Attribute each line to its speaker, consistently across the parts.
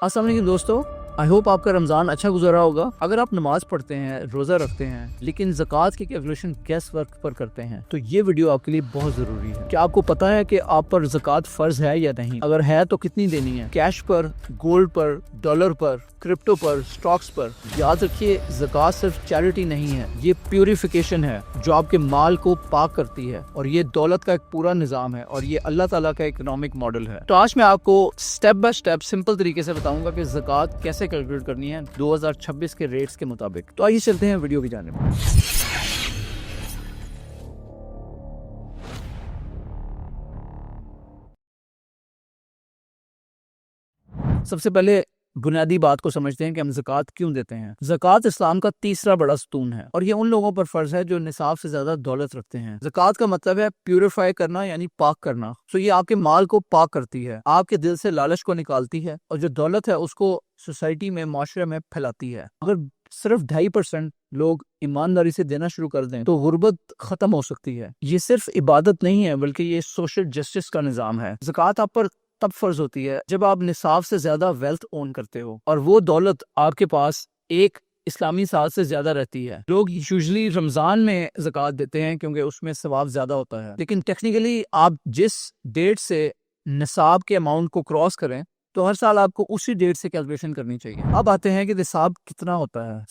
Speaker 1: अस्सलाम वालेकुम दोस्तों, आई होप आपका रमज़ान अच्छा गुजरा होगा। अगर आप नमाज पढ़ते हैं, रोज़ा रखते हैं, लेकिन ज़कात की कैलकुलेशन गैस वर्क पर करते हैं तो ये वीडियो आपके लिए बहुत ज़रूरी है। क्या आपको पता है कि आप पर ज़कात फ़र्ज है या नहीं? अगर है तो कितनी देनी है? कैश पर, गोल्ड पर, डॉलर पर, क्रिप्टो पर, स्टॉक्स पर? याद रखिए, ज़कात सिर्फ चैरिटी नहीं है, ये प्यूरिफिकेशन है जो आपके माल को पाक करती है और ये दौलत का एक पूरा निज़ाम है और ये अल्लाह ताला का इकोनॉमिक मॉडल है। तो आज मैं आपको स्टेप बाय स्टेप सिंपल तरीके से बताऊंगा कि ज़कात कैसे कैलकुलेट करनी है 2026 के रेट्स के मुताबिक। तो आइए चलते हैं वीडियो की जानिब। सबसे पहले बुनियादी बात को समझते हैं कि हम ज़कात क्यों देते हैं। ज़कात इस्लाम का तीसरा बड़ा स्तून है और ये उन लोगों पर फर्ज है जो निसाब से ज्यादा दौलत रखते हैं। ज़कात का मतलब है प्यूरिफाई करना, यानी पाक करना। तो ये आपके माल को पाक करती है, आपके दिल से लालच को निकालती है और जो दौलत है उसको सोसाइटी में, माशरे में फैलाती है। अगर सिर्फ 2.5% लोग ईमानदारी से देना शुरू कर दें तो गुर्बत खत्म हो सकती है। ये सिर्फ इबादत नहीं है बल्कि ये सोशल जस्टिस का निज़ाम है। ज़कात आप पर तब फर्ज होती है जब आप निसाब से ज्यादा वेल्थ ओन करते हो और वो दौलत आपके पास एक इस्लामी साल से ज्यादा रहती है। लोग यूजुअली रमजान में ज़कात देते हैं क्योंकि उसमें सवाब ज्यादा होता है, लेकिन टेक्निकली आप जिस डेट से निसाब के अमाउंट को क्रॉस करें तो हर साल आपको उसी डेट से कैलकुलेशन करनी चाहिए। अब आते हैं कि निसाब कितना होता है।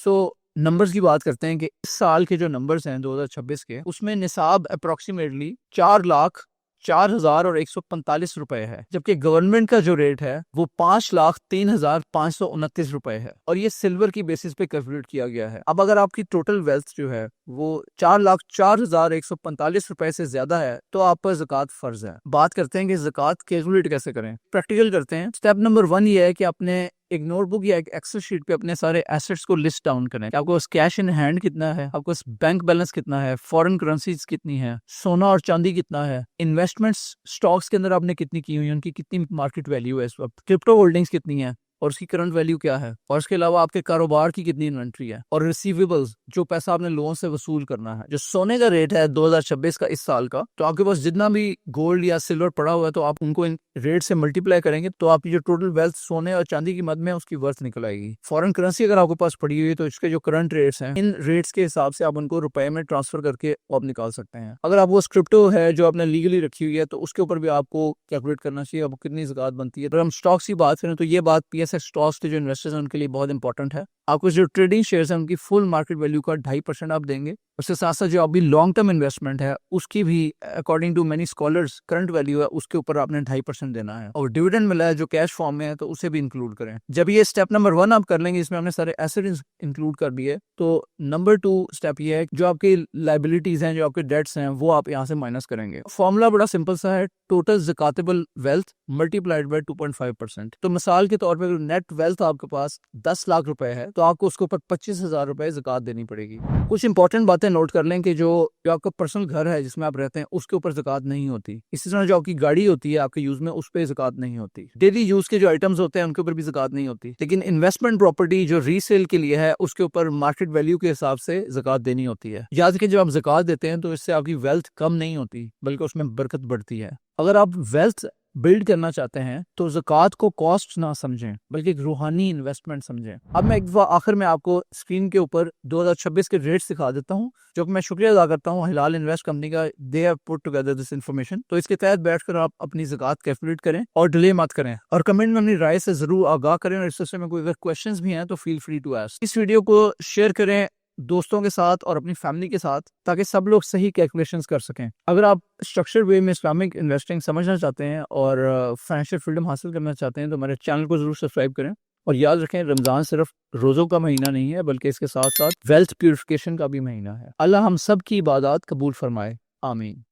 Speaker 1: नंबर्स की बात करते हैं कि इस साल के जो नंबर्स हैं 2026 के, उसमें निसाब अप्रोक्सीमेटली 4,04,145 रुपए है, जबकि गवर्नमेंट का जो रेट है वो 5,03,529 रुपए है और ये सिल्वर की बेसिस पे कैलकुलेट किया गया है। अब अगर आपकी टोटल वेल्थ जो है वो 4,04,145 रुपए से ज्यादा है तो आप पर ज़कात फर्ज है। बात करते हैं कि ज़कात कैलकुलेट कैसे करें, प्रैक्टिकल करते हैं। स्टेप नंबर 1 ये है कि अपने एक नोटबुक या एक एक्सेल शीट पे अपने सारे एसेट्स को लिस्ट डाउन करें। आपको कैश इन हैंड कितना है, आपको बैंक बैलेंस कितना है, फॉरेन करेंसीज कितनी है, सोना और चांदी कितना है, इन्वेस्टमेंट्स स्टॉक्स के अंदर आपने कितनी की हुई है, उनकी कितनी मार्केट वैल्यू है इस वक्त, क्रिप्टो होल्डिंग्स कितनी है और उसकी करंट वैल्यू क्या है, और इसके अलावा आपके कारोबार की कितनी इन्वेंट्री है, और रिसीवेबल्स जो पैसा आपने लोगों से वसूल करना है। जो सोने का रेट है 2026 का इस साल का, तो आपके पास जितना भी गोल्ड या सिल्वर पड़ा हुआ है तो आप उनको इन रेट से मल्टीप्लाई करेंगे तो आपकी जो टोटल वेल्थ सोने और चांदी की मद में उसकी वर्थ निकल आएगी। फॉरेन करेंसी अगर आपके पास पड़ी हुई है तो इसके जो करंट रेट्स हैं, इन रेट्स के हिसाब से आप उनको रुपए में ट्रांसफर करके आप निकाल सकते हैं। अगर आपको क्रिप्टो है जो आपने लीगली रखी हुई है तो उसके ऊपर भी आपको कैलकुलेट करना चाहिए आपको कितनी ज़कात बनती है। अगर हम स्टॉक्स की बात करें तो ये बात PSX स्टॉक्स के जो इन्वेस्टर्स हैं उनके लिए बहुत इंपॉर्टेंट है। आपको जो ट्रेडिंग शेयर्स हैं उनकी फुल मार्केट वैल्यू का 2.5% आप देंगे। उसके साथ साथ जो अभी लॉन्ग टर्म इन्वेस्टमेंट है उसकी भी according to many scholars current value है, उसके ऊपर आपने 2.5% देना है। और डिविडेंड मिला है जो कैश फॉर्म में है तो उसे भी इंक्लूड करें। जब ये स्टेप नंबर 1 आप कर लेंगे, इसमें हमने सारे एसेट्स इंक्लूड कर दिए, तो नंबर 2 स्टेप ये है जो आपकी लाइबिलिटीज हैं, जो आपके डेट्स हैं, वो आप यहाँ से माइनस करेंगे। फॉर्मूला बड़ा सिंपल सा है, टोटल ज़कातेबल वेल्थ मल्टीप्लाइड बाय 2.5%। तो मिसाल के तौर पर नेट वेल्थ आपके पास 10 लाख रुपए है तो आपको उसके ऊपर 25,000 रुपए ज़कात देनी पड़ेगी। कुछ इंपॉर्टेंट बातें नोट कर लें कि जो आपका पर्सनल घर है जिसमें आप रहते हैं उसके ऊपर ज़कात नहीं होती। इसी तरह जो आपकी गाड़ी होती है आपके यूज में, उस पर ज़कात नहीं होती। डेली यूज के जो आइटम्स होते हैं उनके ऊपर भी ज़कात नहीं होती। लेकिन इन्वेस्टमेंट प्रॉपर्टी जो रीसेल के लिए है उसके ऊपर मार्केट वैल्यू के हिसाब से ज़कात देनी होती है। याद रखें, जब आप ज़कात देते हैं तो इससे आपकी वेल्थ कम नहीं होती बल्कि उसमें बरकत बढ़ती है। अगर आप वेल्थ बिल्ड करना चाहते हैं तो ज़कात को कॉस्ट ना समझें बल्कि एक रूहानी इन्वेस्टमेंट समझें। अब मैं एक दफा आखिर में आपको स्क्रीन के ऊपर 2026 के रेट्स दिखा देता हूं, जो कि मैं शुक्रिया अदा करता हूं हिलाल इन्वेस्ट कंपनी का, they have put together this information. तो इसके तहत बैठकर आप अपनी ज़कात कैलकुलेट करें और डिले मत करें और कमेंट में अपनी राय से जरूर आगाह करें। और इस सिलसिले में कोई अगर क्वेश्चंस भी हैं तो फील फ्री टू आस्क। इस वीडियो को शेयर करें दोस्तों के साथ और अपनी फैमिली के साथ ताकि सब लोग सही कैलकुलेशंस कर सकें। अगर आप स्ट्रक्चर वे में इस्लामिक इन्वेस्टिंग समझना चाहते हैं और फाइनेंशियल फ्रीडम हासिल करना चाहते हैं तो हमारे चैनल को जरूर सब्सक्राइब करें। और याद रखें, रमज़ान सिर्फ रोज़ों का महीना नहीं है बल्कि इसके साथ साथ वेल्थ प्यूरिफिकेशन का भी महीना है। अल्लाह हम सब की इबादत कबूल फरमाए, आमीन।